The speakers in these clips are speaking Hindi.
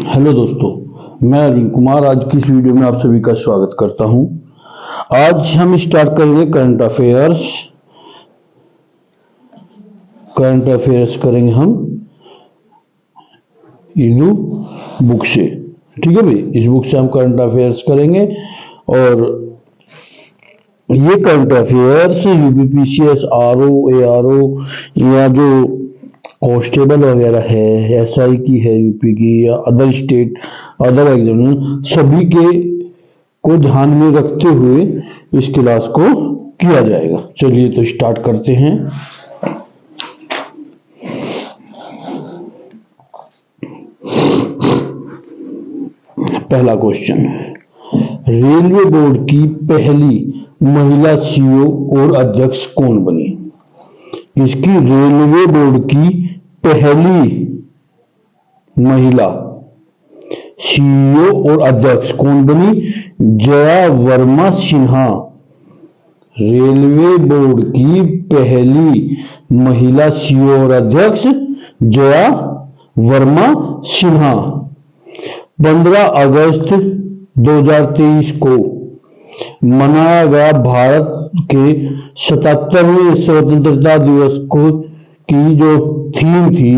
हेलो दोस्तों, मैं अरविंद कुमार आज की इस वीडियो में आप सभी का स्वागत करता हूं। आज हम स्टार्ट करेंगे करंट अफेयर्स करेंगे हम इनू बुक से। ठीक है भाई, इस बुक से हम करंट अफेयर्स करेंगे और ये current affairs UPPCS, RO, ARO या जो कांस्टेबल वगैरह है, एसआई की है यूपी की, या अदर स्टेट अदर एग्जाम, सभी के को ध्यान में रखते हुए इस क्लास को किया जाएगा। चलिए तो स्टार्ट करते हैं। पहला क्वेश्चन, रेलवे बोर्ड की पहली महिला सीईओ और अध्यक्ष कौन बनी? इसकी रेलवे बोर्ड की पहली महिला सीईओ और अध्यक्ष कौन बनी? जया वर्मा सिन्हा। रेलवे बोर्ड की पहली महिला सीईओ और अध्यक्ष जया वर्मा सिन्हा। 15 अगस्त 2023 को मनाया गया भारत के 77वें स्वतंत्रता दिवस को की जो थीम थी,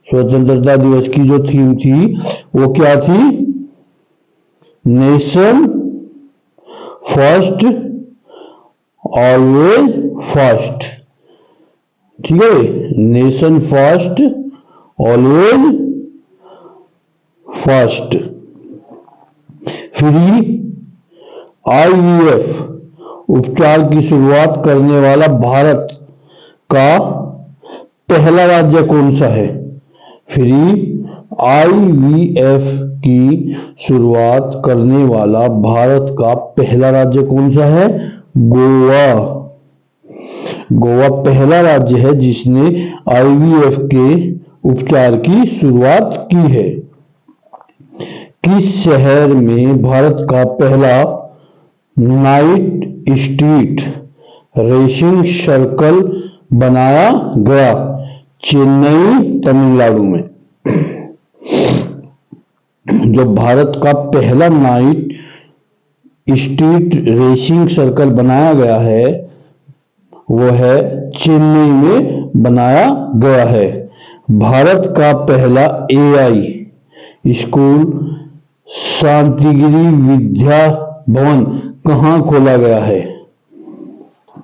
स्वतंत्रता दिवस की जो थीम थी वो क्या थी? Nation first always first. ठीक है, nation first always first. Free IVF उपचार की शुरुआत करने वाला भारत का पहला राज्य कौन सा है? फ्री आईवीएफ की शुरुआत करने वाला भारत का पहला राज्य कौन सा है? गोवा। गोवा पहला राज्य है जिसने आईवीएफ के उपचार की शुरुआत की है। किस शहर में भारत का पहला नाइट स्ट्रीट रेसिंग सर्कल बनाया गया? चेन्नई, तमिलनाडु में। जो भारत का पहला नाइट स्ट्रीट रेसिंग सर्कल बनाया गया है वो है चेन्नई में बनाया गया है। भारत का पहला एआई स्कूल शांतिगिरी विद्या भवन कहाँ खोला गया है?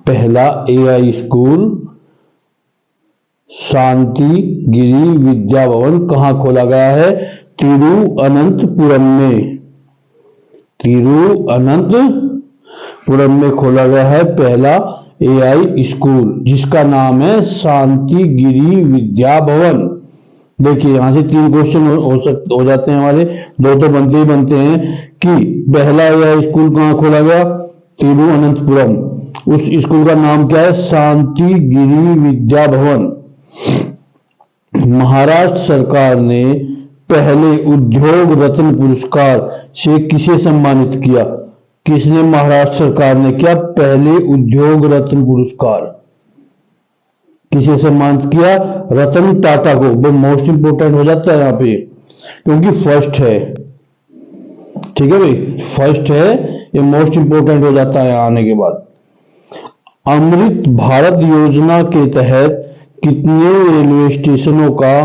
पहला एआई स्कूल शांतिगिरी विद्या भवन कहाँ खोला गया है? तिरुअनंतपुरम में। तिरुअनंतपुरम में खोला गया है पहला एआई स्कूल, जिसका नाम है शांतिगिरी विद्या भवन। देखिए यहां से 3 क्वेश्चन हो जाते हैं हमारे, 2 तो बनते ही बनते हैं कि पहला एआई स्कूल कहाँ खोला गया? तिरुअनंतपुरम। उस स्कूल का नाम क्या है? शांतिगिरी विद्या भवन। महाराष्ट्र सरकार ने पहले उद्योग रत्न पुरस्कार से किसे सम्मानित किया? किसने महाराष्ट्र सरकार ने क्या पहले उद्योग रत्न पुरस्कार किसे सम्मानित किया? रतन टाटा को। वो मोस्ट इंपोर्टेंट हो जाता है यहाँ पे क्योंकि फर्स्ट है। ठीक है भाई, फर्स्ट है, ये मोस्ट इंपोर्टेंट हो जाता है आने के बाद। अमृत भारत योजना के तहत कितने रेलवे स्टेशनों का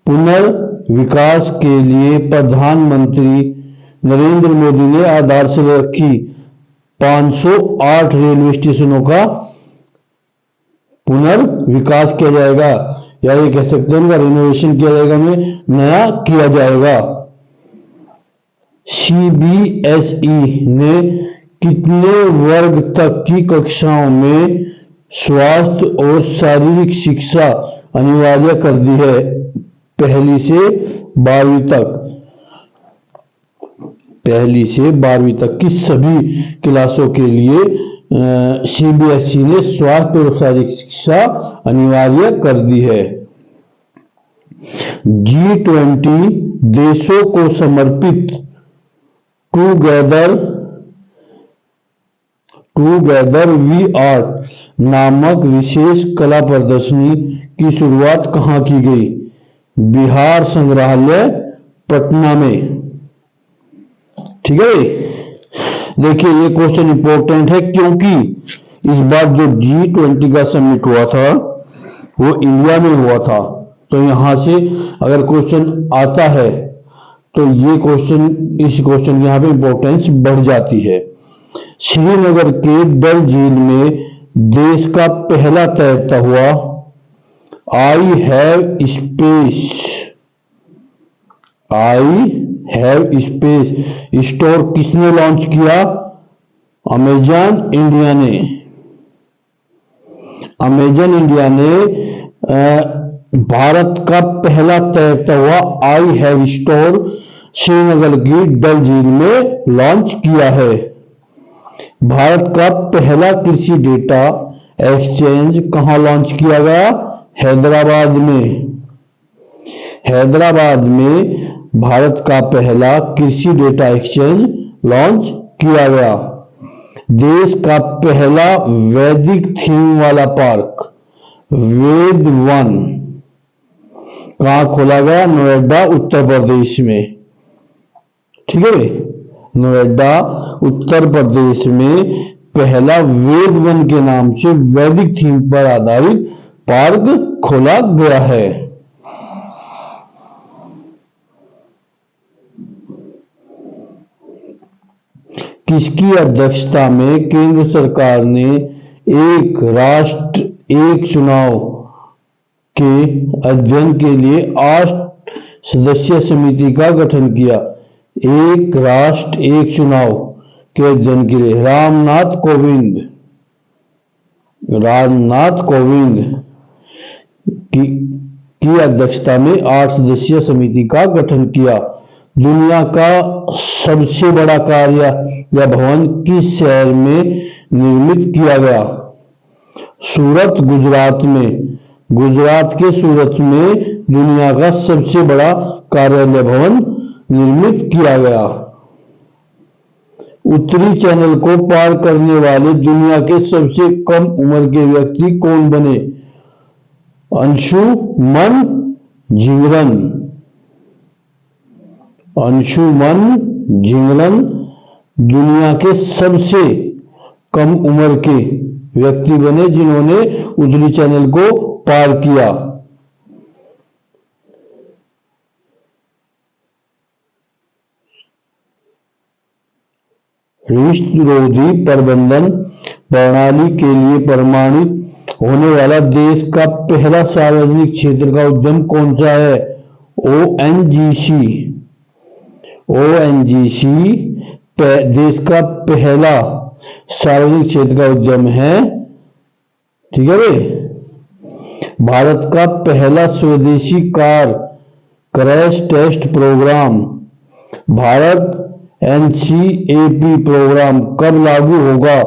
पुनर्विकास के लिए प्रधानमंत्री नरेंद्र मोदी ने आधारशिला रखी? 508 रेलवे स्टेशनों का पुनर्विकास किया जाएगा, या ये कह सकते हैं उनका रिनोवेशन किया जाएगा, उन्हें नया किया जाएगा। सीबीएसई ने कितने वर्ग तक की कक्षाओं में स्वास्थ्य और शारीरिक शिक्षा अनिवार्य कर दी है? 1 से 12वीं तक। 1 से 12वीं तक की सभी क्लासों के लिए सीबीएसई ने स्वास्थ्य और शारीरिक शिक्षा अनिवार्य कर दी है। G20 देशों को समर्पित टूगेदर वी आर्ट नामक विशेष कला प्रदर्शनी की शुरुआत कहाँ की गई? बिहार संग्रहालय, पटना में। ठीक है, देखिए ये क्वेश्चन इंपॉर्टेंट है क्योंकि इस बार जो G20 का समिट हुआ था वो इंडिया में हुआ था, तो यहां से अगर क्वेश्चन आता है तो ये क्वेश्चन, इस क्वेश्चन की यहाँ पे इंपॉर्टेंस बढ़ जाती है। श्रीनगर के डल झील में देश का पहला तैरता हुआ आई हैव स्पेस स्टोर किसने लॉन्च किया? अमेजन इंडिया ने। अमेजन इंडिया ने भारत का पहला तैरता हुआ आई हैव स्टोर श्रीनगर की डल झील में लॉन्च किया है। भारत का पहला कृषि डेटा एक्सचेंज कहां लॉन्च किया गया? हैदराबाद में। हैदराबाद में भारत का पहला कृषि डेटा एक्सचेंज लॉन्च किया गया। देश का पहला वैदिक थीम वाला पार्क वेद वन कहां खोला गया? नोएडा उत्तर प्रदेश में। ठीक है, नोएडा उत्तर प्रदेश में पहला वेद वन के नाम से वैदिक थीम पर आधारित पार्क खोला गया है। किसकी अध्यक्षता में केंद्र सरकार ने एक राष्ट्र एक चुनाव के अध्ययन के लिए 8 सदस्यीय समिति का गठन किया? एक राष्ट्र एक चुनाव के अध्ययन के लिए रामनाथ कोविंद की अध्यक्षता में 8 सदस्यीय समिति का गठन किया। दुनिया का सबसे बड़ा कार्यालय भवन किस शहर में निर्मित किया गया? सूरत, गुजरात में। गुजरात के सूरत में दुनिया का सबसे बड़ा कार्यालय भवन निर्मित किया गया। उत्तरी चैनल को पार करने वाले दुनिया के सबसे कम उम्र के व्यक्ति कौन बने? अंशुमन झिंगरन दुनिया के सबसे कम उम्र के व्यक्ति बने जिन्होंने उत्तरी चैनल को पार किया। रिश्तरोधी प्रबंधन प्रणाली के लिए प्रमाणित होने वाला देश का पहला सार्वजनिक क्षेत्र का उद्यम कौन सा है? ओएनजीसी देश का पहला सार्वजनिक क्षेत्र का उद्यम है। ठीक है भाई, भारत का पहला स्वदेशी car crash test programme Bharat NCAP programme कब लागू होगा?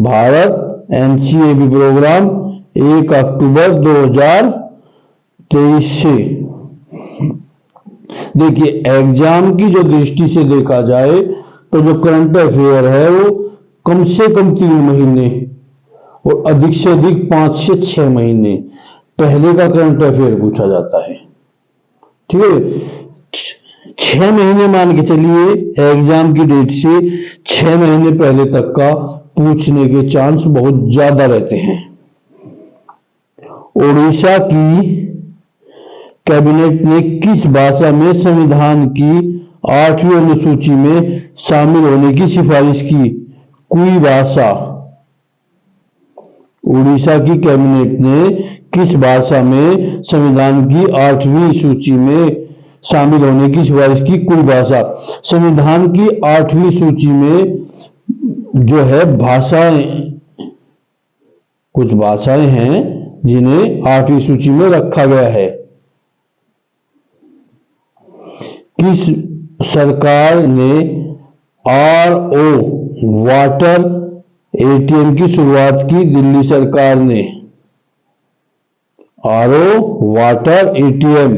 भारत एनसीएपी प्रोग्राम 1 अक्टूबर 2023 से। देखिए एग्जाम की जो दृष्टि से देखा जाए तो जो करंट अफेयर है वो कम से कम 3 महीने और अधिक से अधिक 5 से 6 महीने पहले का करंट अफेयर पूछा जाता है। ठीक है, 6 महीने मान के चलिए एग्जाम की डेट से 6 महीने पहले तक का पूछने के चांस बहुत ज्यादा रहते हैं। ओडिशा की कैबिनेट ने किस भाषा में संविधान की 8वीं अनुसूची में शामिल होने की सिफारिश की? कोई भाषा। उड़ीसा की कैबिनेट ने किस भाषा में संविधान की 8वीं सूची में शामिल होने की सिफारिश की? कोई भाषा। संविधान की 8वीं सूची में जो है भाषाएं, कुछ भाषाएं हैं जिन्हें 8वीं सूची में रखा गया है। किस सरकार ने आरओ वाटर एटीएम की शुरुआत की? दिल्ली सरकार ने। आरओ वाटर एटीएम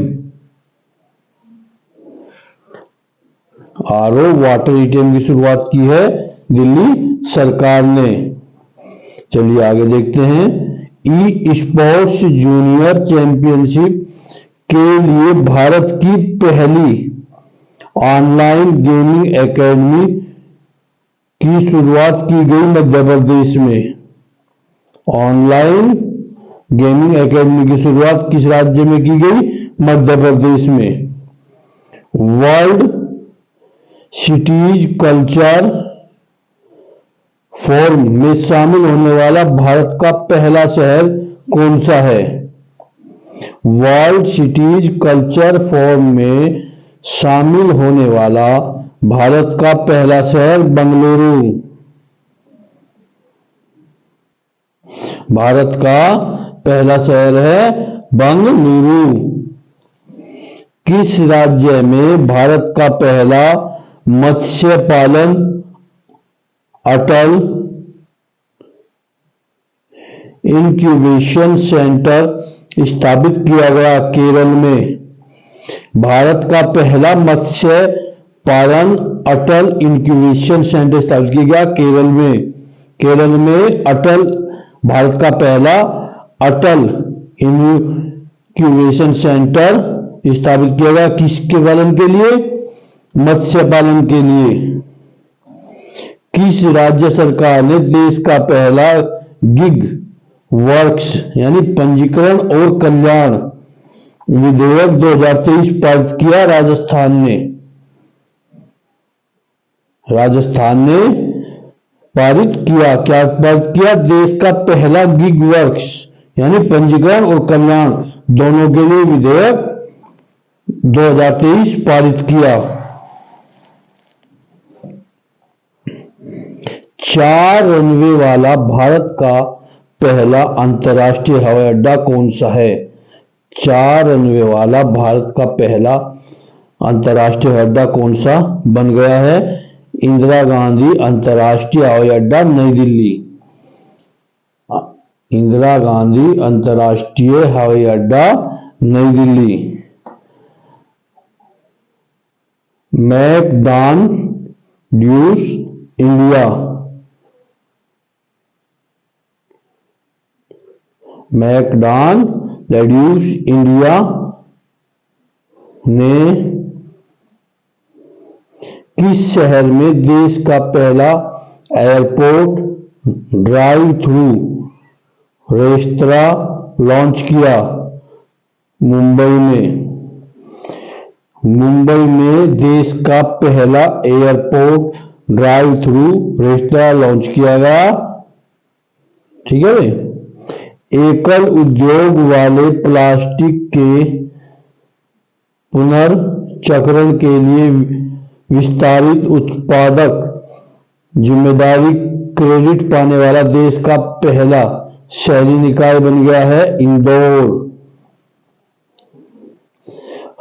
की शुरुआत की है दिल्ली सरकार ने। चलिए आगे देखते हैं। ई स्पोर्ट्स जूनियर चैंपियनशिप के लिए भारत की पहली ऑनलाइन गेमिंग एकेडमी की शुरुआत की गई मध्य प्रदेश में। ऑनलाइन गेमिंग एकेडमी की शुरुआत किस राज्य में की गई? मध्य प्रदेश में। वर्ल्ड सिटीज कल्चर फोरम में शामिल होने वाला भारत का पहला शहर कौन सा है? वर्ल्ड सिटीज कल्चर फोरम में शामिल होने वाला भारत का पहला शहर बेंगलुरु। भारत का पहला शहर है बेंगलुरु। किस राज्य में भारत का पहला मत्स्य पालन अटल इंक्यूबेशन सेंटर स्थापित किया गया? केरल में। भारत का पहला मत्स्य पालन अटल इंक्यूबेशन सेंटर स्थापित किया गया केरल में। केरल में भारत का पहला अटल इंक्यूबेशन सेंटर स्थापित किया गया। किसके पालन के लिए? मत्स्य पालन के लिए। किस राज्य सरकार ने देश का पहला गिग वर्क्स यानी पंजीकरण और कल्याण विधेयक 2023 पारित किया? राजस्थान ने पारित किया। क्या पारित किया? देश का पहला गिग वर्क्स यानी पंजीकरण और कल्याण दोनों के लिए विधेयक 2023 पारित किया। 4 रनवे वाला भारत का पहला अंतर्राष्ट्रीय हवाई अड्डा कौन सा है? 4 रनवे वाला भारत का पहला अंतर्राष्ट्रीय हवाई अड्डा कौन सा बन गया है? इंदिरा गांधी अंतर्राष्ट्रीय हवाई अड्डा, नई दिल्ली। इंदिरा गांधी अंतर्राष्ट्रीय हवाई अड्डा, नई Delhi. McDonald's India. McDonald's India ने किस शहर में देश का पहला airport drive through restaurant launch किया? मुंबई में। मुंबई में देश का पहला airport drive through restaurant launch किया गया। ठीक है भाई। एकल उद्योग वाले प्लास्टिक के पुनर्चक्रण के लिए विस्तारित उत्पादक जिम्मेदारी क्रेडिट पाने वाला देश का पहला शहरी निकाय बन गया है इंदौर।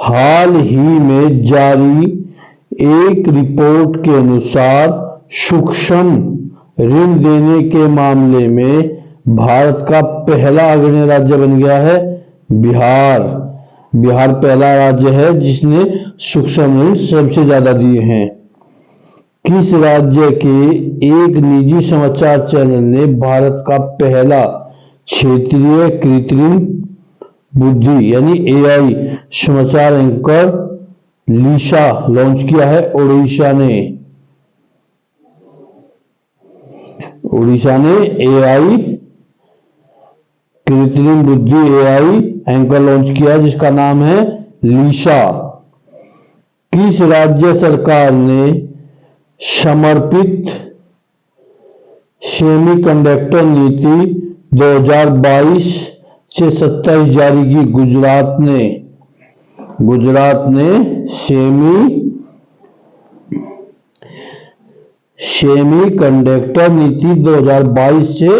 हाल ही में जारी एक रिपोर्ट के अनुसार सूक्ष्म ऋण देने के मामले में भारत का पहला अग्रणी राज्य बन गया है बिहार। बिहार पहला राज्य है जिसने सूक्ष्म ऋण सबसे ज्यादा दिए हैं। किस राज्य के एक निजी समाचार चैनल ने भारत का पहला क्षेत्रीय कृत्रिम बुद्धि यानी एआई समाचार एंकर लीसा लॉन्च किया है? उड़ीसा ने एआई कृत्रिम बुद्धि एआई एंकर लॉन्च किया जिसका नाम है लीसा। किस राज्य सरकार ने समर्पित सेमीकंडक्टर नीति 2022 से 27 जारी की? गुजरात ने सेमीकंडक्टर नीति 2022 से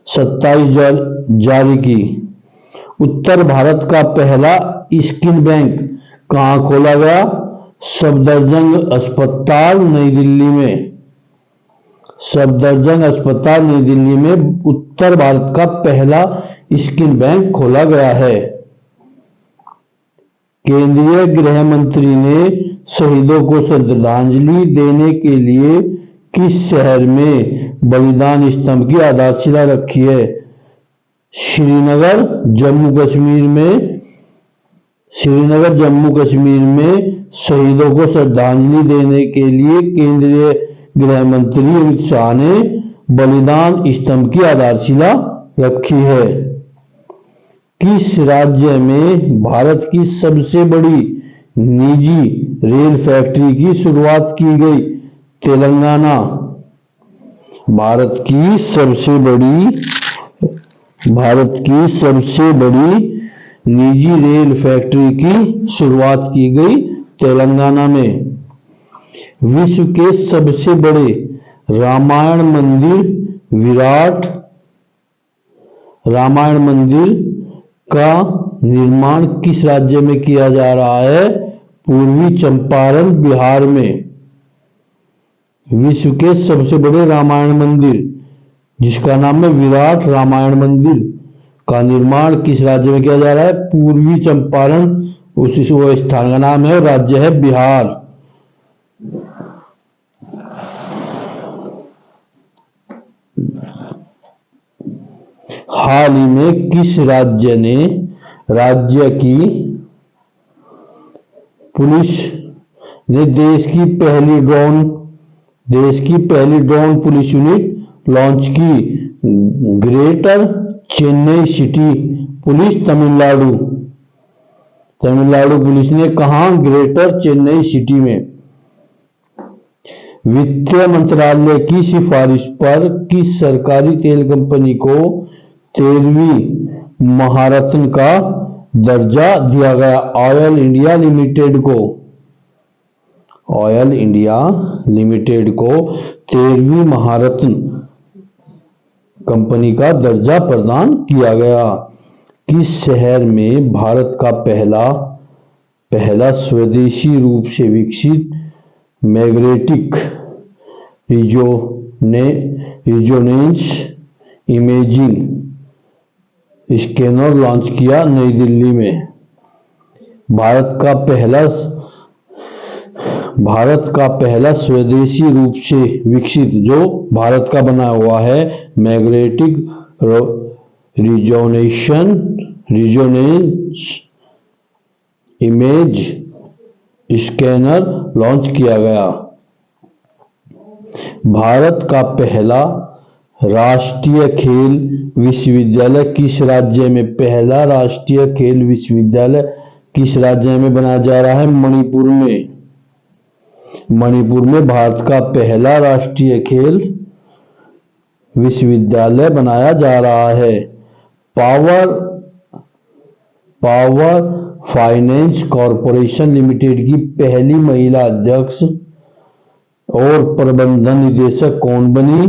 27 जारी की। उत्तर भारत का पहला स्किन बैंक कहां खोला गया? सफदरजंग अस्पताल, नई दिल्ली में। सफदरजंग अस्पताल, नई दिल्ली में उत्तर भारत का पहला स्किन बैंक खोला गया है। केंद्रीय गृह मंत्री ने शहीदों को श्रद्धांजलि देने के लिए किस शहर में बलिदान स्तंभ की आधारशिला रखी है? श्रीनगर, जम्मू कश्मीर में श्रीनगर जम्मू कश्मीर में शहीदों को श्रद्धांजलि देने के लिए केंद्रीय गृह मंत्री अमित शाह ने बलिदान स्तंभ की आधारशिला रखी है। किस राज्य में भारत की सबसे बड़ी निजी रेल फैक्ट्री की शुरुआत की गई? तेलंगाना। भारत की सबसे बड़ी निजी रेल फैक्ट्री की शुरुआत की गई तेलंगाना में। विश्व के सबसे बड़े रामायण मंदिर का निर्माण किस राज्य में किया जा रहा है? पूर्वी चंपारण, बिहार में। विश्व के सबसे बड़े रामायण मंदिर, जिसका नाम है विराट रामायण मंदिर, का निर्माण किस राज्य में किया जा रहा है? पूर्वी चंपारण, उसी वो स्थान का नाम है और राज्य है बिहार। हाल ही में किस राज्य ने राज्य की पुलिस ने देश की पहली ड्रोन पुलिस यूनिट लॉन्च की? Greater Chennai city police, Tamil Nadu police ने कहा? ग्रेटर चेन्नई सिटी में। वित्त मंत्रालय की सिफारिश पर किस सरकारी तेल कंपनी को 13वीं महारत्न का दर्जा दिया गया? ऑयल इंडिया लिमिटेड को 13वीं महारत्न कंपनी का दर्जा प्रदान किया गया। किस शहर में भारत का पहला स्वदेशी रूप से विकसित magnetic resonance imaging scanner launch किया? नई दिल्ली में। भारत का पहला स्वदेशी रूप से विकसित, जो भारत का बना हुआ है, magnetic resonance image scanner launch किया गया। भारत का पहला राष्ट्रीय खेल विश्वविद्यालय किस राज्य में? पहला राष्ट्रीय खेल विश्वविद्यालय किस राज्य में बनाया जा रहा है? मणिपुर में। मणिपुर में भारत का पहला राष्ट्रीय खेल विश्वविद्यालय बनाया जा रहा है। पावर फाइनेंस कॉर्पोरेशन लिमिटेड की पहली महिला अध्यक्ष और प्रबंधन निदेशक कौन बनी?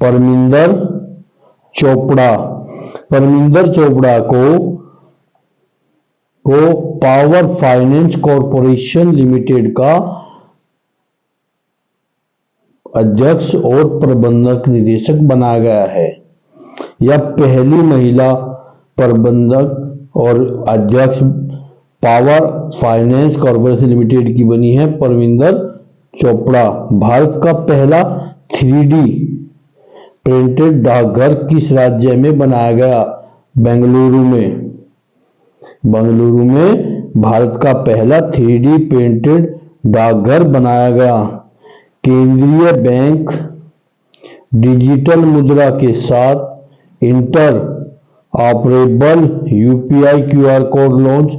परमिंदर चोपड़ा को पावर फाइनेंस कॉर्पोरेशन लिमिटेड का अध्यक्ष और प्रबंधक निदेशक बनाया गया है। यह पहली महिला प्रबंधक और अध्यक्ष पावर फाइनेंस कॉर्पोरेशन लिमिटेड की बनी है परमिंदर चोपड़ा। भारत का पहला 3D प्रिंटेड डाकघर किस राज्य में बनाया गया? बेंगलुरु में भारत का पहला 3D प्रिंटेड डाकघर बनाया गया। केंद्रीय बैंक डिजिटल मुद्रा के साथ inter operable UPI QR code launch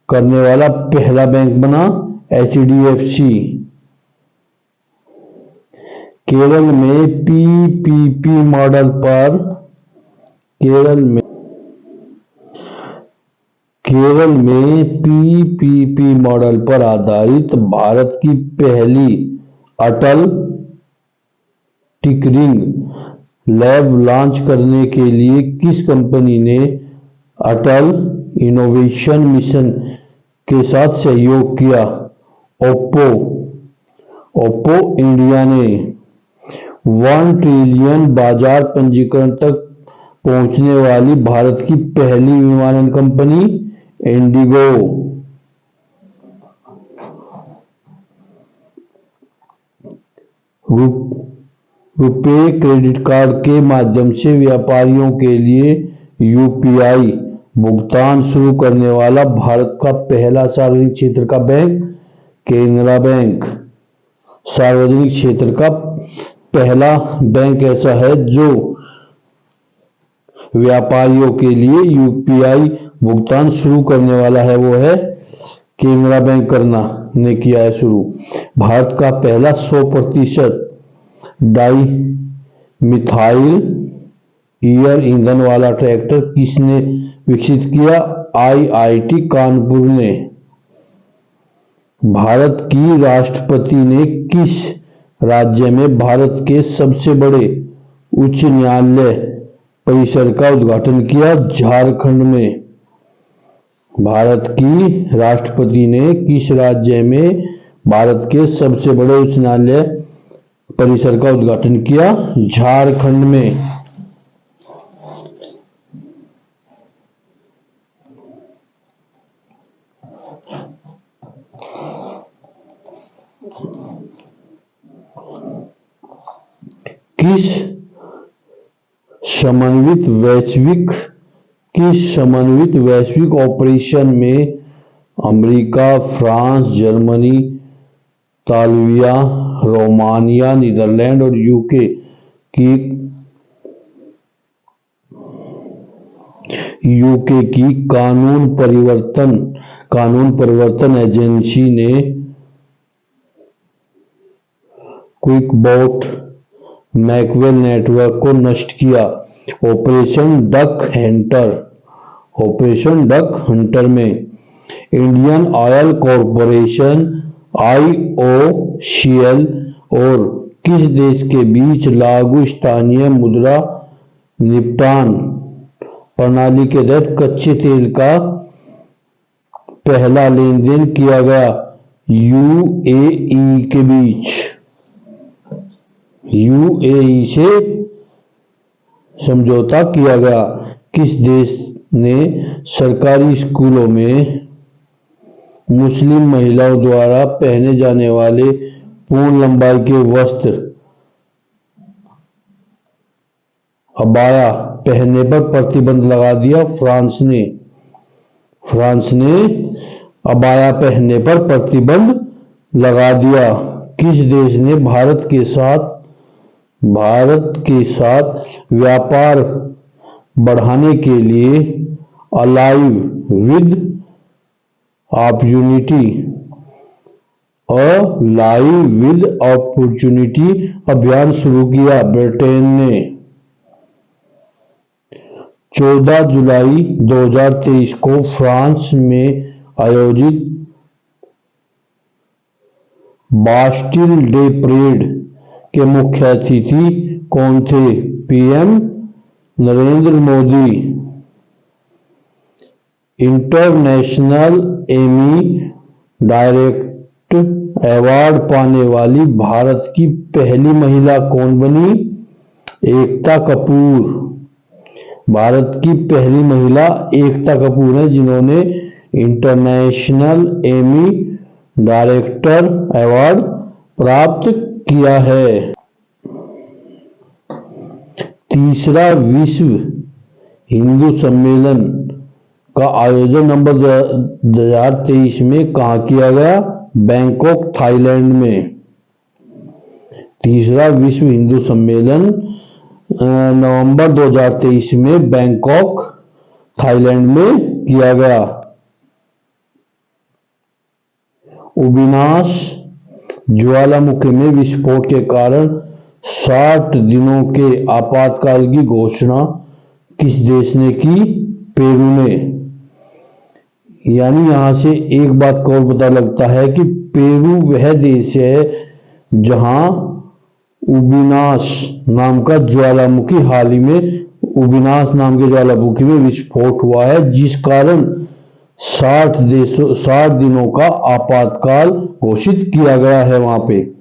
करने वाला पहला बैंक बना HDFC। केरल में पीपीपी मॉडल पर आधारित भारत की पहली अटल टिंकरिंग लैब लॉन्च करने के लिए किस कंपनी ने अटल इनोवेशन मिशन के साथ सहयोग किया? ओप्पो इंडिया ने 1 ट्रिलियन बाजार पंजीकरण तक पहुंचने वाली भारत की पहली विमानन company Indigo. RuPay credit card के माध्यम से व्यापारियों के लिए यूपीआई भुगतान शुरू करने वाला भारत का पहला सार्वजनिक क्षेत्र का बैंक केनरा बैंक। सार्वजनिक क्षेत्र का पहला बैंक ऐसा है जो व्यापारियों के लिए यूपीआई भुगतान शुरू करने वाला है, वो है केनरा बैंक करना ने किया है शुरू। भारत का पहला 100% डाई मिथाइल ईयर ईंधन वाला ट्रैक्टर किसने विकसित किया? आईआईटी कानपुर ने। भारत की राष्ट्रपति ने किस राज्य में भारत के सबसे बड़े उच्च न्यायालय परिसर का उद्घाटन किया? झारखंड में। भारत की राष्ट्रपति ने किस राज्य में भारत के सबसे बड़े उच्च न्यायालय परिसर का उद्घाटन किया? झारखंड में। किस समन्वित वैश्विक ऑपरेशन में अमेरिका, फ्रांस, जर्मनी, इतालिया, रोमानिया, नीदरलैंड और यूके की कानून परिवर्तन एजेंसी ने क्विकबॉट मैकवेल नेटवर्क को नष्ट किया? ऑपरेशन डक हंटर में। इंडियन ऑयल कॉरपोरेशन IOCL और किस देश के बीच लागू स्थानीय मुद्रा निपटान प्रणाली के तहत कच्चे तेल का पहला लेन देन किया गया? UAE के बीच। UAE से समझौता किया गया। किस देश ने सरकारी स्कूलों में मुस्लिम महिलाओं द्वारा पहने जाने वाले पूर्ण लंबाई के वस्त्र अबाया पहनने पर प्रतिबंध लगा दिया? फ्रांस ने अबाया पहनने पर प्रतिबंध लगा दिया। किस देश ने भारत के साथ व्यापार बढ़ाने के लिए अलाइव विद अपॉर्चुनिटी अभियान शुरू किया? ब्रिटेन ने। 14 जुलाई 2023 को फ्रांस में आयोजित बास्टिल डे परेड के मुख्य अतिथि कौन थे? PM Narendra Modi. International Amy direct award पाने वाली भारत की पहली महिला कौन बनी? एकता कपूर। भारत की पहली महिला एकता कपूर है जिन्होंने इंटरनेशनल एमी डायरेक्टर अवार्ड प्राप्त किया है। तीसरा विश्व हिंदू सम्मेलन का आयोजन नवंबर 2023 में कहाँ किया गया? बैंकॉक, थाईलैंड में। तीसरा विश्व हिंदू सम्मेलन नवंबर 2023 में बैंकॉक, थाईलैंड में किया गया। उबिनास ज्वालामुखी में विस्फोट के कारण 60 दिनों के आपातकाल की घोषणा किस देश ने की? पेरू ने। यानी यहां से एक बात को और पता लगता है कि पेरू वह देश है जहां उबिनास नाम का ज्वालामुखी हाल ही में उबिनास नाम के ज्वालामुखी में विस्फोट हुआ है, जिस कारण 60 दिनों का आपातकाल घोषित किया गया है वहां पे।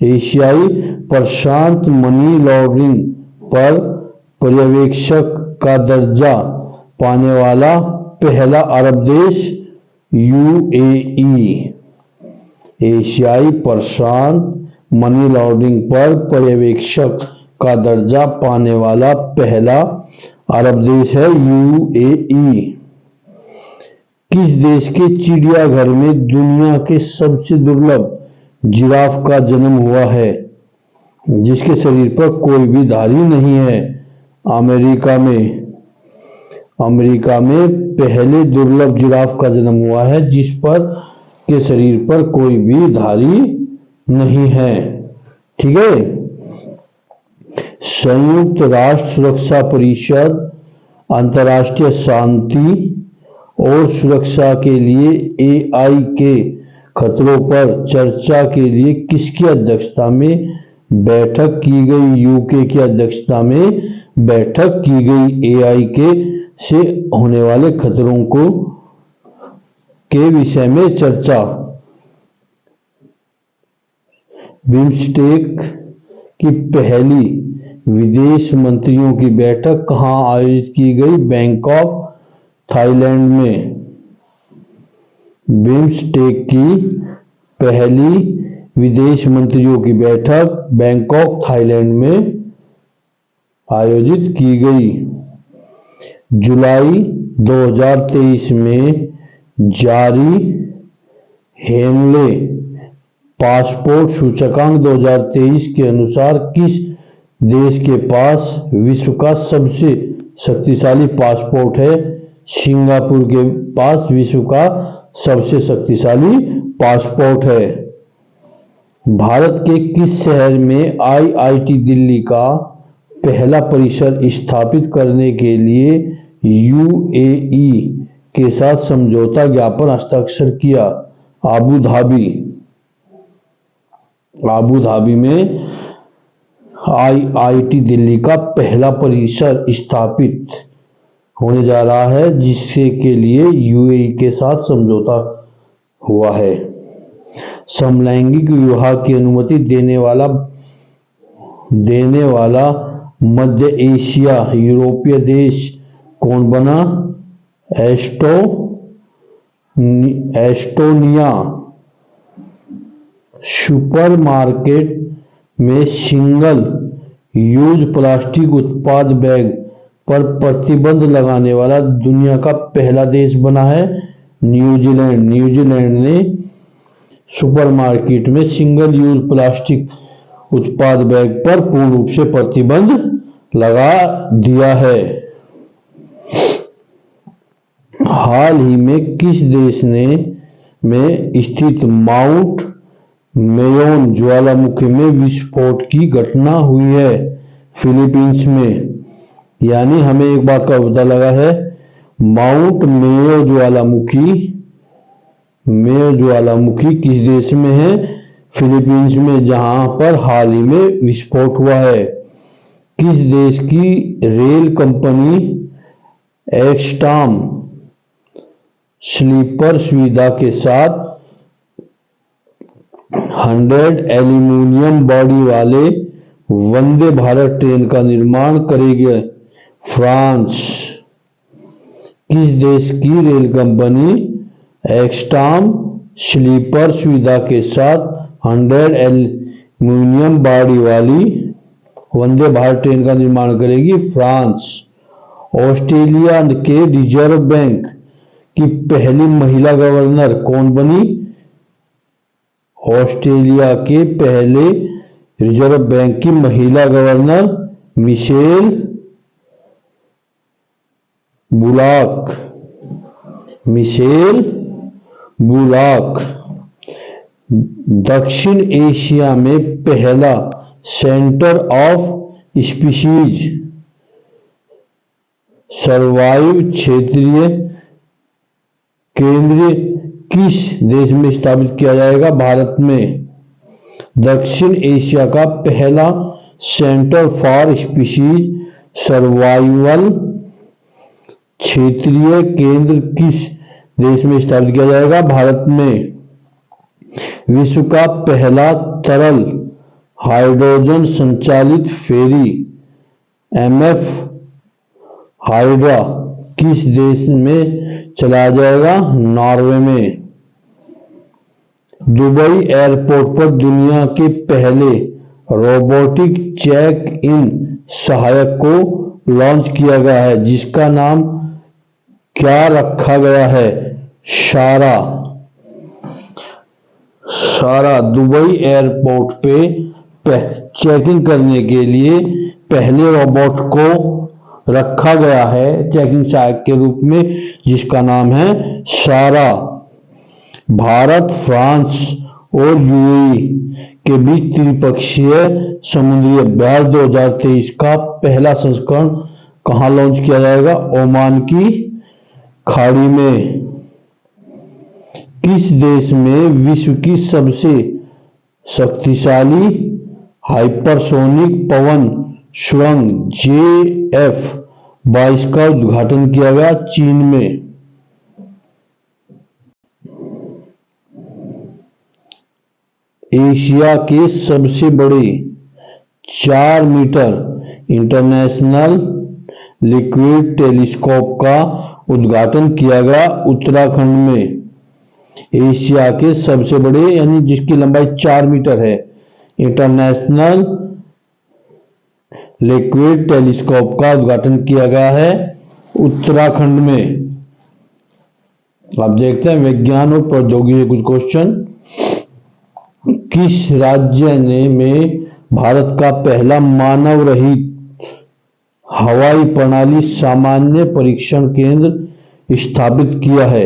एशियाई प्रशांत मनी लॉन्ड्रिंग पर पर्यवेक्षक का दर्जा पाने वाला पहला अरब देश UAE। एशियाई प्रशांत मनी लॉन्ड्रिंग पर पर्यवेक्षक का दर्जा पाने वाला पहला अरब देश है यूएई। किस देश के चिड़ियाघर में दुनिया के सबसे दुर्लभ जिराफ का जन्म हुआ है, जिसके शरीर पर कोई भी धारी नहीं है? अमेरिका में। अमेरिका में पहले दुर्लभ जिराफ का जन्म हुआ है जिस पर के शरीर पर कोई भी धारी नहीं है। ठीक है। संयुक्त राष्ट्र सुरक्षा परिषद अंतर्राष्ट्रीय शांति और सुरक्षा के लिए एआई के खतरों पर चर्चा के लिए किसकी अध्यक्षता में बैठक की गई? यूके की अध्यक्षता में बैठक की गई। एआई के से होने वाले खतरों को के विषय में चर्चा। बिम्स्टेक की पहली विदेश मंत्रियों की बैठक कहां आयोजित की गई? बैंकॉक, थाईलैंड में। बिम्स्टेक की पहली विदेश मंत्रियों की बैठक बैंकॉक, थाईलैंड में आयोजित की गई। जुलाई 2023 में जारी हेनले पासपोर्ट सूचकांक 2023 के अनुसार किस देश के पास विश्व का सबसे शक्तिशाली पासपोर्ट है? सिंगापुर के पास विश्व का सबसे शक्तिशाली पासपोर्ट है। भारत के किस शहर में आईआईटी दिल्ली का पहला परिसर स्थापित करने के लिए यूएई के साथ समझौता ज्ञापन हस्ताक्षर किया? Abu Dhabi. आबू धाबी में आईआईटी दिल्ली का पहला परिसर स्थापित होने जा रहा है जिसके के लिए यूएई के साथ समझौता हुआ है। समलैंगिक विवाह की अनुमति देने वाला मध्य एशिया यूरोपीय देश कौन बना? एस्टोनिया। सुपरमार्केट में सिंगल यूज प्लास्टिक उत्पाद बैग पर प्रतिबंध लगाने वाला दुनिया का पहला देश बना है न्यूजीलैंड। न्यूजीलैंड ने सुपरमार्केट में सिंगल यूज प्लास्टिक उत्पाद बैग पर पूर्ण रूप से प्रतिबंध लगा दिया है। हाल ही में किस देश में स्थित माउंट मेयोन ज्वालामुखी में विस्फोट की घटना हुई है? फिलीपींस में। यानी हमें एक बात का पता लगा है, माउंट मेयो ज्वालामुखी किस देश में है? फिलीपींस में, जहां पर हाल ही में विस्फोट हुआ है। किस देश की रेल कंपनी एक्सटाम स्लीपर सुविधा के साथ 100 एल्यूमीनियम बॉडी वाले वंदे भारत ट्रेन का निर्माण करेगी? फ्रांस। किस देश की रेल कंपनी एक्सटाम स्लीपर सुविधा के साथ 100 एल्यूमीनियम बॉडी वाली वंदे भारत ट्रेन का निर्माण करेगी? फ्रांस। ऑस्ट्रेलिया के रिजर्व बैंक की पहली महिला गवर्नर कौन बनी? ऑस्ट्रेलिया के पहले रिजर्व बैंक की महिला गवर्नर मिशेल बुलाक। दक्षिण एशिया में पहला सेंटर ऑफ स्पीशीज सर्वाइव क्षेत्रीय केंद्र किस देश में स्थापित किया जाएगा? भारत में। दक्षिण एशिया का पहला सेंटर फॉर स्पीशीज सर्वाइवल क्षेत्रीय केंद्र किस देश में स्थापित किया जाएगा? भारत में। विश्व का पहला तरल हाइड्रोजन संचालित फेरी एमएफ हाइड्रा किस देश में चलाया जाएगा? नॉर्वे में। दुबई एयरपोर्ट पर दुनिया के पहले रोबोटिक चेक इन सहायक को लॉन्च किया गया है जिसका नाम क्या रखा गया है? सारा। सारा दुबई एयरपोर्ट पे चेकिंग करने के लिए पहले रोबोट को रखा गया है चेकिंग सहायक के रूप में जिसका नाम है सारा। भारत, फ्रांस और यूएई के बीच त्रिपक्षीय समुद्री अभ्यास 2023 का पहला संस्करण कहां लॉन्च किया जाएगा? ओमान की खाड़ी में। किस देश में विश्व की सबसे शक्तिशाली हाइपरसोनिक पवन सुरंग JF-22 का उद्घाटन किया गया? चीन में। एशिया के सबसे बड़े 4 मीटर इंटरनेशनल लिक्विड टेलीस्कोप का उद्घाटन किया गया उत्तराखंड में। एशिया के सबसे बड़े यानी जिसकी लंबाई 4 मीटर है इंटरनेशनल लिक्विड टेलीस्कोप का उद्घाटन किया गया है उत्तराखंड में। आप देखते हैं विज्ञान और प्रौद्योगिकी के कुछ क्वेश्चन। किस राज्य ने में भारत का पहला मानव रहित हवाई प्रणाली सामान्य परीक्षण केंद्र स्थापित किया है?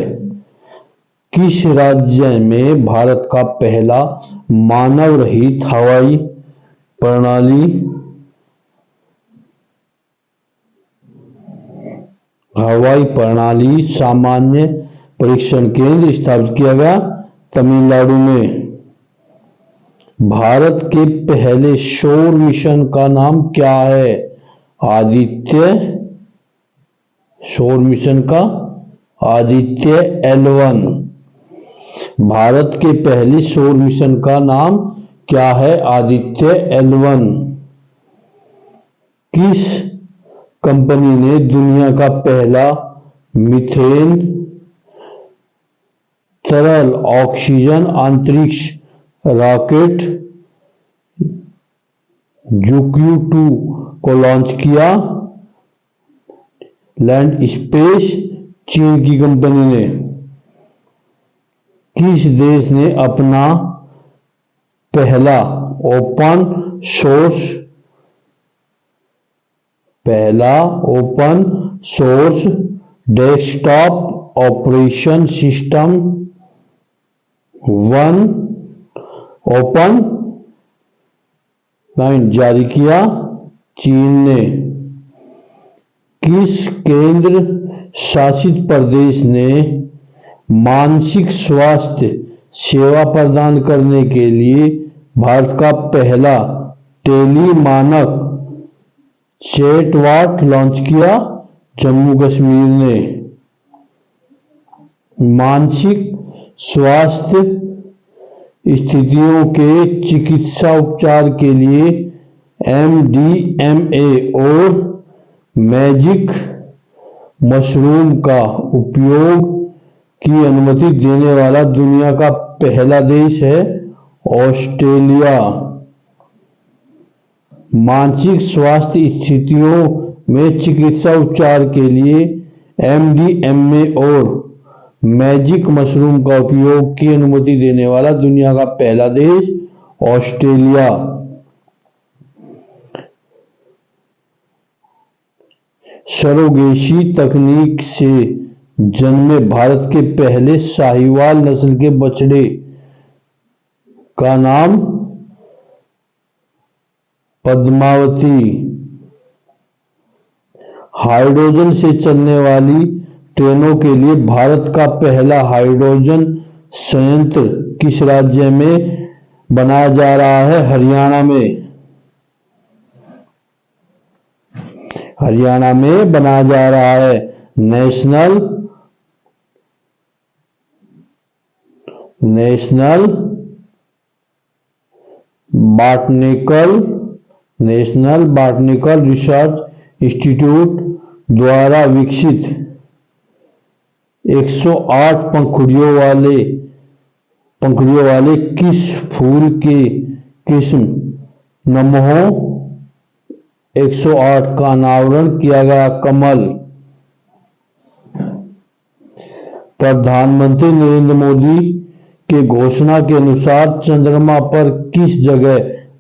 किस राज्य में भारत का पहला मानव रहित हवाई प्रणाली सामान्य परीक्षण केंद्र स्थापित किया गया? तमिलनाडु में। भारत के पहले सौर मिशन का नाम क्या है? आदित्य। सौर मिशन का आदित्य L1। भारत के पहले सौर मिशन का नाम क्या है? आदित्य L1। किस कंपनी ने दुनिया का पहला मीथेन तरल ऑक्सीजन अंतरिक्ष रॉकेट Juku-2 को लॉन्च किया? लैंड स्पेस चीन की कंपनी ने। किस देश ने अपना पहला open source desktop operation system one open 9 जारी किया? चीन ने। किस केंद्र शासित प्रदेश ने मानसिक स्वास्थ्य सेवा प्रदान करने के लिए भारत का पहला टेली मानक चैटबॉट लॉन्च किया? जम्मू कश्मीर ने। मानसिक स्वास्थ्य स्थितियों के चिकित्सा उपचार के लिए MDMA और मैजिक मशरूम का उपयोग की अनुमति देने वाला दुनिया का पहला देश है ऑस्ट्रेलिया। मानसिक स्वास्थ्य स्थितियों में चिकित्सा उपचार के लिए MDMA और मैजिक मशरूम का उपयोग की अनुमति देने वाला दुनिया का पहला देश ऑस्ट्रेलिया। सरोगेसी तकनीक से जन्मे भारत के पहले साहीवाल नस्ल के बछड़े का नाम? पद्मावती। हाइड्रोजन से चलने वाली ट्रेनों के लिए भारत का पहला हाइड्रोजन संयंत्र किस राज्य में बनाया जा रहा है? हरियाणा में। हरियाणा में बनाया जा रहा है। नेशनल बॉटनिकल रिसर्च इंस्टीट्यूट द्वारा विकसित 108 पंखुड़ियों वाले किस फूल के किस्म नमो 108 का अनावरण किया गया। कमल। प्रधानमंत्री नरेंद्र मोदी के घोषणा के अनुसार चंद्रमा पर किस जगह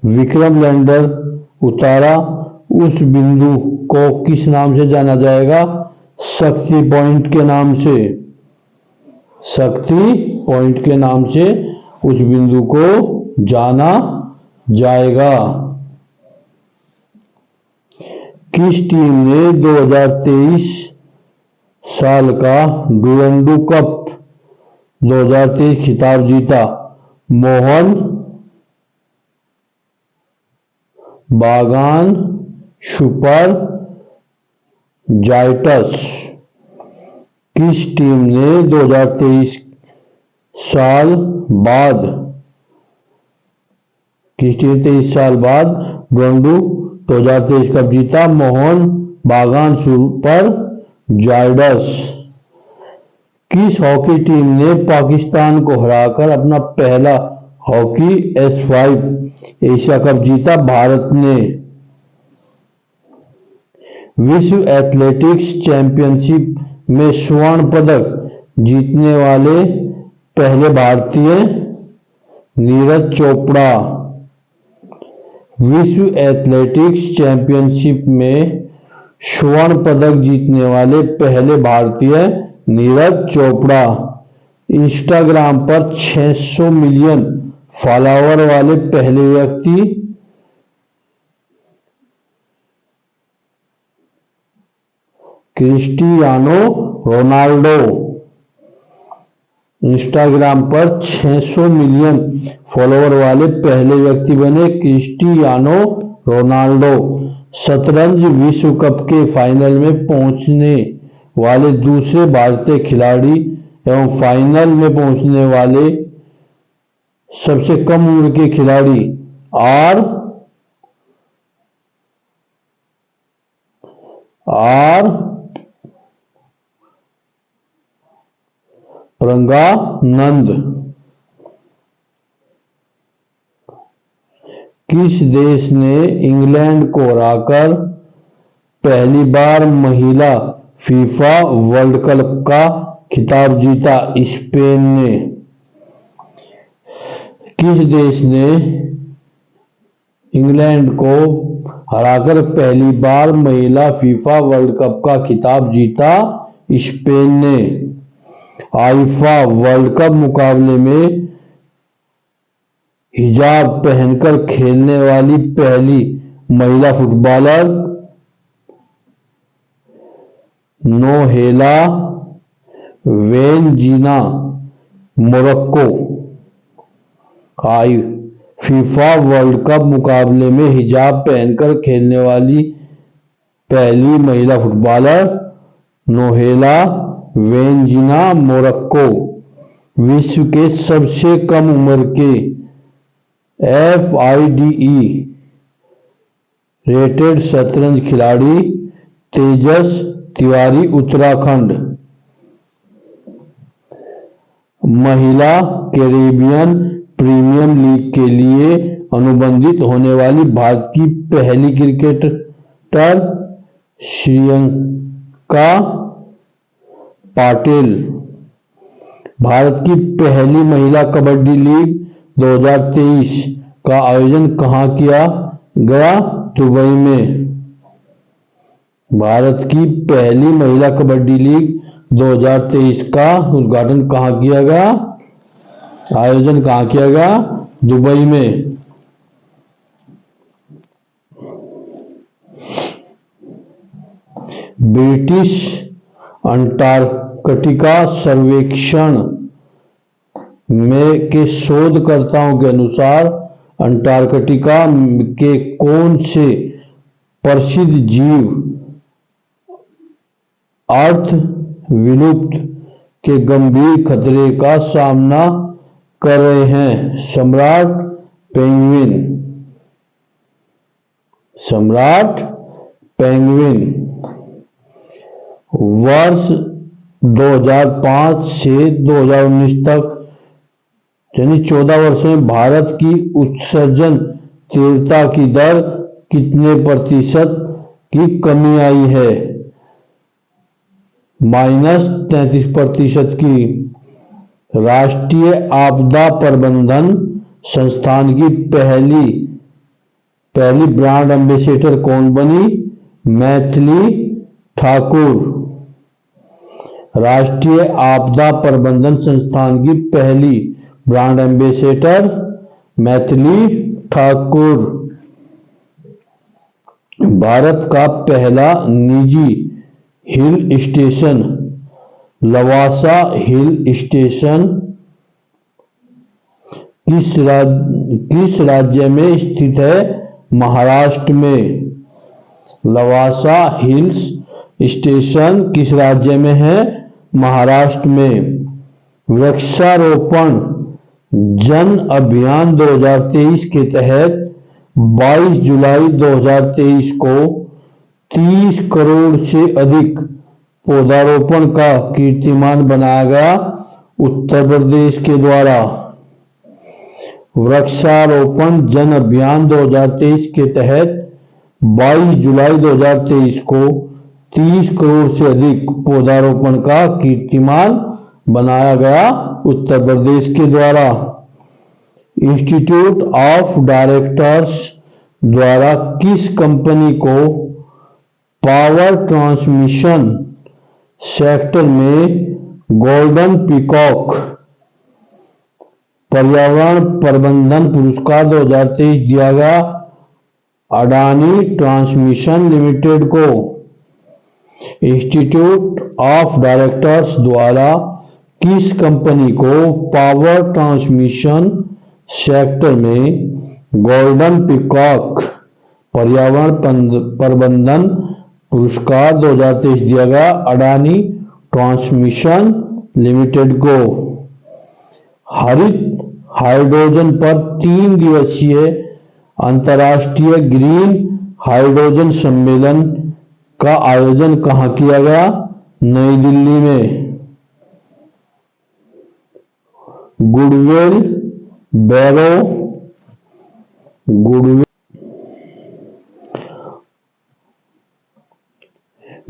विक्रम लैंडर उतारा, उस बिंदु को किस नाम से जाना जाएगा? शक्ति पॉइंट के नाम से। शक्ति पॉइंट के नाम से उस बिंदु को जाना जाएगा। किस टीम ने 2023 साल का डुरंडू कप 2023 खिताब जीता? मोहन बागान सुपर जायंट्स। किस टीम ने 2023 साल बाद 23 साल बाद डुरंडू 2023 कप जीता? मोहन बागान सुपर जायंट्स। किस हॉकी टीम ने पाकिस्तान को हराकर अपना पहला हॉकी S5 एशिया कप जीता? भारत ने। विश्व एथलेटिक्स चैंपियनशिप में स्वर्ण पदक जीतने वाले पहले भारतीय? नीरज चोपड़ा। विश्व एथलेटिक्स चैंपियनशिप में स्वर्ण पदक जीतने वाले पहले भारतीय? नीरज चोपड़ा। इंस्टाग्राम पर 600 मिलियन फॉलोअर वाले पहले व्यक्ति? Cristiano Ronaldo. इंस्टाग्राम पर 600 मिलियन फॉलोअर वाले पहले व्यक्ति बने क्रिस्टियानो रोनाल्डो। शतरंज विश्व कप के फाइनल में पहुंचने वाले दूसरे भारतीय खिलाड़ी एवं फाइनल में पहुंचने वाले सबसे कम उम्र के खिलाड़ी? आर प्रज्ञानंद। किस देश ने इंग्लैंड को हराकर पहली बार महिला फीफा वर्ल्ड कप का खिताब जीता? स्पेन ने। किस देश ने इंग्लैंड को हराकर पहली बार महिला फीफा वर्ल्ड कप का खिताब जीता? स्पेन ने। आईफा वर्ल्ड कप मुकाबले में हिजाब पहनकर खेलने वाली पहली महिला footballer? Nouhaila Benzina, Morocco. FIFA World Cup मुकाबले में हिजाब पहनकर खेलने वाली पहली महिला फुटबॉलर? Nouhaila Benzina, Morocco. विश्व के सबसे कम उम्र के FIDE रेटेड शतरंज खिलाड़ी? तेजस तिवारी, उत्तराखंड। महिला कैरेबियन प्रीमियर लीग के लिए अनुबंधित होने वाली भारत की पहली क्रिकेटर? श्रियंका पाटिल। भारत की पहली महिला कबड्डी लीग 2023 का आयोजन कहां किया गया? दुबई में। भारत की पहली महिला कबड्डी लीग 2023 का उद्घाटन कहां किया गया? आयोजन कहां किया गया? दुबई में। ब्रिटिश अंटार्कटिका सर्वेक्षण में के शोधकर्ताओं के अनुसार अंटार्कटिका के कौन से प्रसिद्ध जीव अर्ध विलुप्त के गंभीर खतरे का सामना कर रहे हैं? सम्राट पेंगुइन। सम्राट पेंगुइन। वर्ष 2005 से 2019 तक यानी 14 वर्षों में भारत की उत्सर्जन तीव्रता की दर कितने प्रतिशत की कमी आई है? -33% की। राष्ट्रीय आपदा प्रबंधन संस्थान की पहली ब्रांड एम्बेसडर कौन बनी? मैथिली ठाकुर। राष्ट्रीय आपदा प्रबंधन संस्थान की पहली ब्रांड एम्बेसडर मैथिली ठाकुर। भारत का पहला निजी hill station Lavasa hill station किस राज्य में स्थित है? महाराष्ट्र में। लवासा हिल्स स्टेशन किस राज्य में है? महाराष्ट्र में। वृक्षारोपण जन अभियान 2023 के तहत 22 जुलाई 2023 को 30 करोड़ से अधिक पौधारोपण का कीर्तिमान बनाया गया उत्तर प्रदेश के द्वारा। वृक्षारोपण जन अभियान 2023 के तहत 22 जुलाई 2023 को 30 करोड़ से अधिक पौधारोपण का कीर्तिमान बनाया गया उत्तर प्रदेश के द्वारा। इंस्टीट्यूट ऑफ डायरेक्टर्स द्वारा किस कंपनी को पावर ट्रांसमिशन सेक्टर में गोल्डन पीकॉक पर्यावरण प्रबंधन पुरस्कार 2023 दिया गया? अडानी ट्रांसमिशन लिमिटेड को। इंस्टीट्यूट ऑफ डायरेक्टर्स द्वारा किस कंपनी को पावर ट्रांसमिशन सेक्टर में गोल्डन पीकॉक पर्यावरण प्रबंधन पुरस्कार 2023 दिया गया? अडानी ट्रांसमिशन लिमिटेड को। हरित हाइड्रोजन पर 3 दिवसीय अंतर्राष्ट्रीय ग्रीन हाइड्रोजन सम्मेलन का आयोजन कहाँ किया गया? नई दिल्ली में।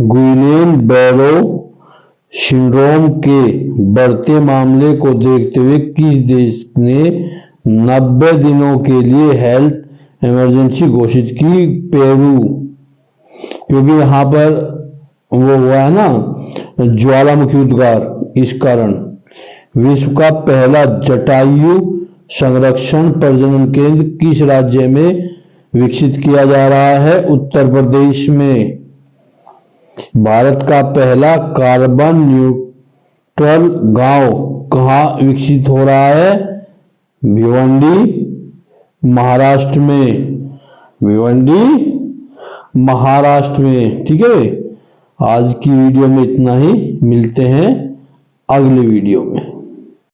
गुइलेन-बैरो सिंड्रोम के बढ़ते मामले को देखते हुए किस देश ने 90 दिनों के लिए हेल्थ इमरजेंसी घोषित की? पेरू। क्योंकि यहाँ पर वो हुआ है ना ज्वालामुखी उद्गार, इस कारण। विश्व का पहला जटायु संरक्षण प्रजनन केंद्र किस राज्य में विकसित किया जा रहा है? उत्तर प्रदेश में। भारत का पहला कार्बन न्यूट्रल गांव कहाँ विकसित हो रहा है? भिवंडी महाराष्ट्र में। भिवंडी महाराष्ट्र में। ठीक है, आज की वीडियो में इतना ही। मिलते हैं अगली वीडियो में।